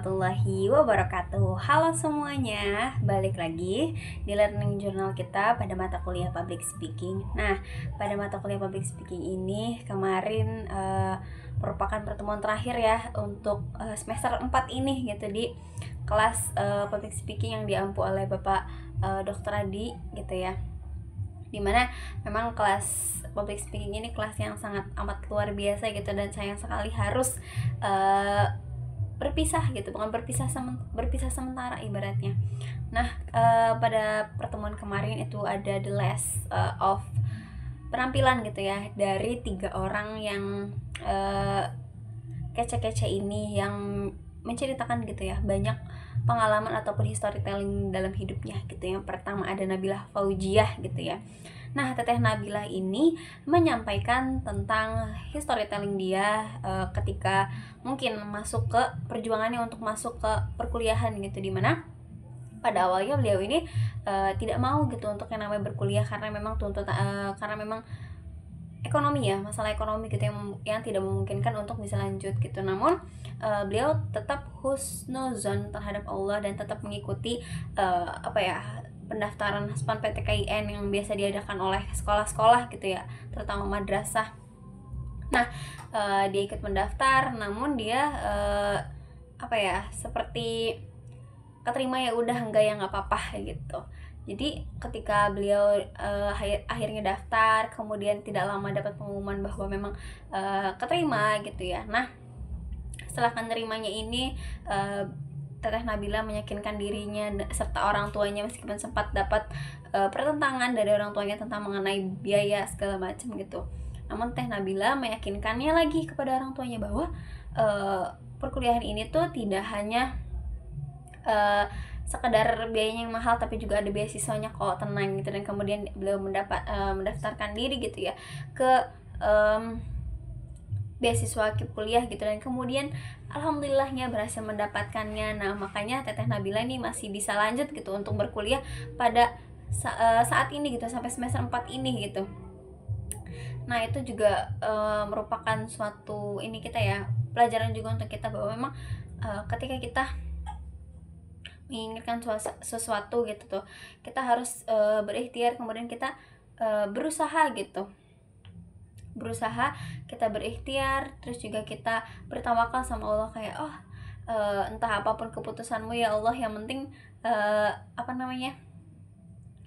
warahmatullahi wabarakatuh. Halo semuanya, balik lagi di learning journal kita pada mata kuliah public speaking. Nah, pada mata kuliah public speaking ini kemarin merupakan pertemuan terakhir ya untuk semester 4 ini gitu di kelas public speaking yang diampu oleh Bapak Dr. Adi gitu ya. Dimana memang kelas public speaking ini kelas yang sangat amat luar biasa gitu, dan sayang sekali harus berpisah gitu, bukan berpisah sementara ibaratnya. Nah, pada pertemuan kemarin itu ada the last of penampilan gitu ya dari 3 orang yang kece-kece ini, yang menceritakan gitu ya banyak pengalaman ataupun storytelling dalam hidupnya gitu. Yang pertama ada Nabilah Faujiah gitu ya. Nah, Teteh Nabilah ini menyampaikan tentang storytelling dia ketika mungkin masuk ke perjuangannya untuk masuk ke perkuliahan gitu, dimana pada awalnya beliau ini tidak mau gitu untuk yang namanya berkuliah karena memang karena memang ekonomi ya, masalah ekonomi gitu yang tidak memungkinkan untuk bisa lanjut gitu. Namun beliau tetap husnuzon terhadap Allah dan tetap mengikuti pendaftaran SPAN-PTKIN yang biasa diadakan oleh sekolah-sekolah gitu ya, terutama madrasah. Nah, dia ikut mendaftar, namun dia seperti keterima ya udah, enggak ya nggak apa-apa gitu. Jadi ketika beliau akhirnya daftar, kemudian tidak lama dapat pengumuman bahwa memang keterima gitu ya. Nah, setelah penerimanya ini Teteh Nabila meyakinkan dirinya serta orang tuanya, meskipun sempat dapat pertentangan dari orang tuanya tentang mengenai biaya segala macam gitu. Namun Teh Nabila meyakinkannya lagi kepada orang tuanya bahwa perkuliahan ini tuh tidak hanya sekedar biayanya yang mahal, tapi juga ada beasiswanya kok, tenang gitu. Dan kemudian beliau mendaftarkan diri gitu ya ke beasiswa kuliah gitu, dan kemudian alhamdulillahnya berhasil mendapatkannya. Nah, makanya Teteh Nabila ini masih bisa lanjut gitu untuk berkuliah pada saat ini gitu, sampai semester 4 ini gitu. Nah, itu juga merupakan suatu ini kita ya, pelajaran juga untuk kita bahwa memang ketika kita menginginkan sesuatu gitu tuh, kita harus berikhtiar, kemudian kita berusaha gitu, kita berikhtiar, terus juga kita bertawakal sama Allah kayak entah apapun keputusanmu ya Allah, yang penting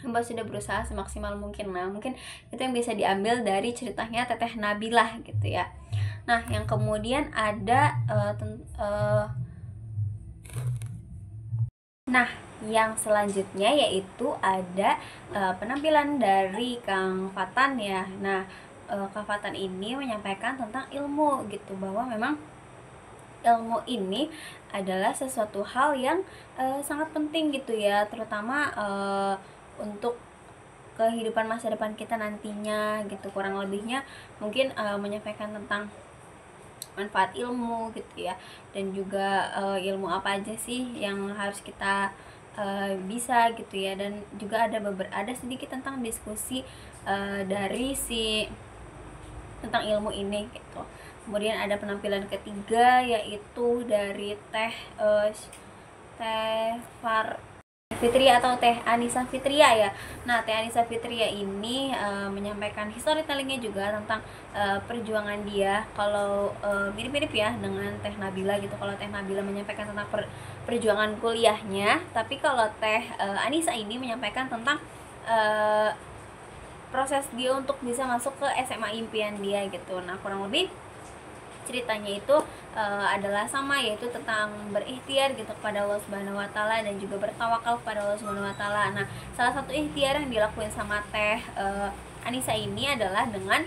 hamba sudah berusaha semaksimal mungkin. Nah, mungkin itu yang bisa diambil dari ceritanya Teteh Nabilah gitu ya. Nah, yang kemudian ada nah, yang selanjutnya yaitu ada penampilan dari Kang Fatan ya. Nah, Kang Fatan ini menyampaikan tentang ilmu gitu, bahwa memang ilmu ini adalah sesuatu hal yang sangat penting gitu ya, terutama untuk kehidupan masa depan kita nantinya gitu. Kurang lebihnya mungkin menyampaikan tentang manfaat ilmu gitu ya, dan juga ilmu apa aja sih yang harus kita bisa gitu ya. Dan juga ada sedikit tentang diskusi dari tentang ilmu ini gitu. Kemudian ada penampilan ketiga yaitu dari Teh Fitria atau Teh Anissa Fitria ya. Nah, Teh Anissa Fitria ini menyampaikan storytellingnya juga tentang perjuangan dia. Kalau mirip-mirip ya dengan Teh Nabila gitu. Kalau Teh Nabila menyampaikan tentang perjuangan kuliahnya, tapi kalau Teh Anissa ini menyampaikan tentang proses dia untuk bisa masuk ke SMA impian dia gitu. Nah, kurang lebih ceritanya itu adalah sama, yaitu tentang berikhtiar gitu kepada Allah Subhanahu wa taala dan juga bertawakal kepada Allah Subhanahu wa taala. Nah, salah satu ikhtiar yang dilakuin sama Teh Anissa ini adalah dengan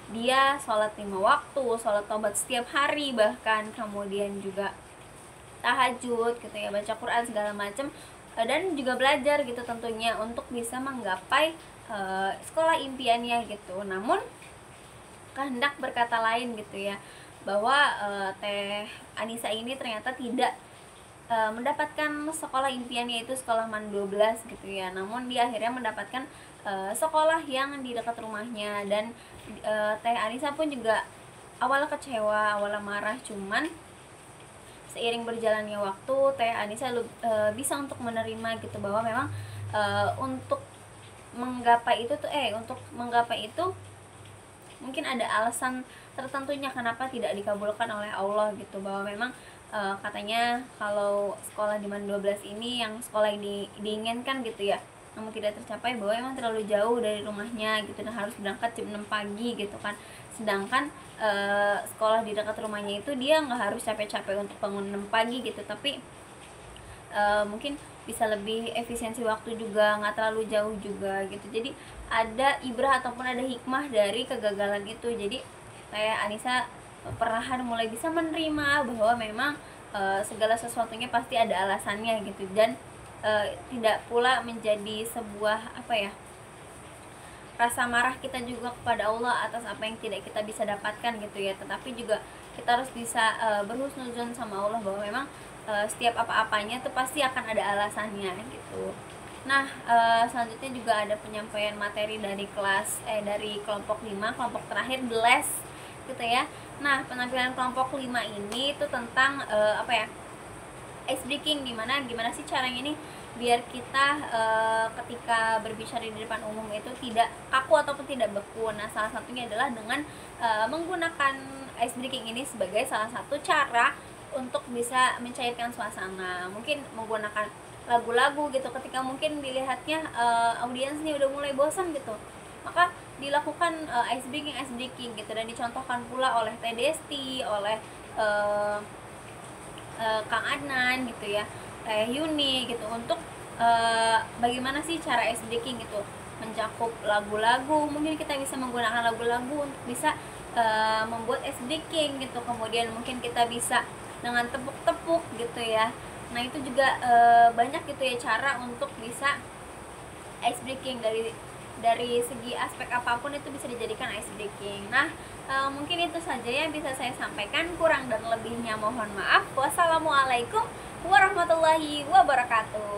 dia sholat 5 waktu, sholat taubat setiap hari, bahkan kemudian juga tahajud gitu ya, baca Quran segala macam, dan juga belajar gitu tentunya untuk bisa menggapai sekolah impiannya gitu. Namun kehendak berkata lain gitu ya, bahwa Teh Anissa ini ternyata tidak mendapatkan sekolah impiannya, yaitu sekolah MAN 12 gitu ya. Namun dia akhirnya mendapatkan sekolah yang di dekat rumahnya. Dan Teh Anissa pun juga awalnya kecewa, awalnya marah, cuman seiring berjalannya waktu Teh Anissa bisa untuk menerima gitu bahwa memang untuk menggapai itu tuh untuk menggapai itu mungkin ada alasan tertentunya kenapa tidak dikabulkan oleh Allah gitu, bahwa memang katanya kalau sekolah di Man 12 ini yang sekolah ini diinginkan gitu ya, namun tidak tercapai, bahwa emang terlalu jauh dari rumahnya gitu dan harus berangkat jam 6 pagi gitu kan. Sedangkan sekolah di dekat rumahnya itu dia nggak harus capek-capek untuk bangun 6 pagi gitu, tapi mungkin bisa lebih efisiensi waktu juga, nggak terlalu jauh juga gitu. Jadi ada ibrah ataupun ada hikmah dari kegagalan itu. Jadi kayak Anissa perlahan mulai bisa menerima bahwa memang segala sesuatunya pasti ada alasannya gitu, dan tidak pula menjadi sebuah rasa marah kita juga kepada Allah atas apa yang tidak kita bisa dapatkan gitu ya, tetapi juga kita harus bisa berhusnuzon sama Allah bahwa memang setiap apa-apanya tuh pasti akan ada alasannya gitu. Nah, selanjutnya juga ada penyampaian materi dari dari kelompok 5, kelompok terakhir the last gitu ya. Nah, penampilan kelompok 5 ini itu tentang ice breaking, gimana sih caranya ini biar kita ketika berbicara di depan umum itu tidak kaku ataupun tidak beku. Nah, salah satunya adalah dengan menggunakan ice breaking ini sebagai salah satu cara untuk bisa mencairkan suasana. Mungkin menggunakan lagu-lagu gitu ketika mungkin dilihatnya audiensnya udah mulai bosan gitu, maka dilakukan ice breaking gitu, dan dicontohkan pula oleh Teh Desti, oleh Kang Adnan gitu ya, Teh Yuni gitu, untuk bagaimana sih cara ice breaking gitu, mencakup lagu-lagu. Mungkin kita bisa menggunakan lagu-lagu untuk bisa membuat ice breaking gitu. Kemudian mungkin kita bisa dengan tepuk-tepuk gitu ya. Nah, itu juga banyak gitu ya cara untuk bisa ice breaking, dari segi aspek apapun itu bisa dijadikan ice breaking. Nah, mungkin itu saja yang bisa saya sampaikan, kurang dan lebihnya mohon maaf. Wassalamualaikum warahmatullahi wabarakatuh.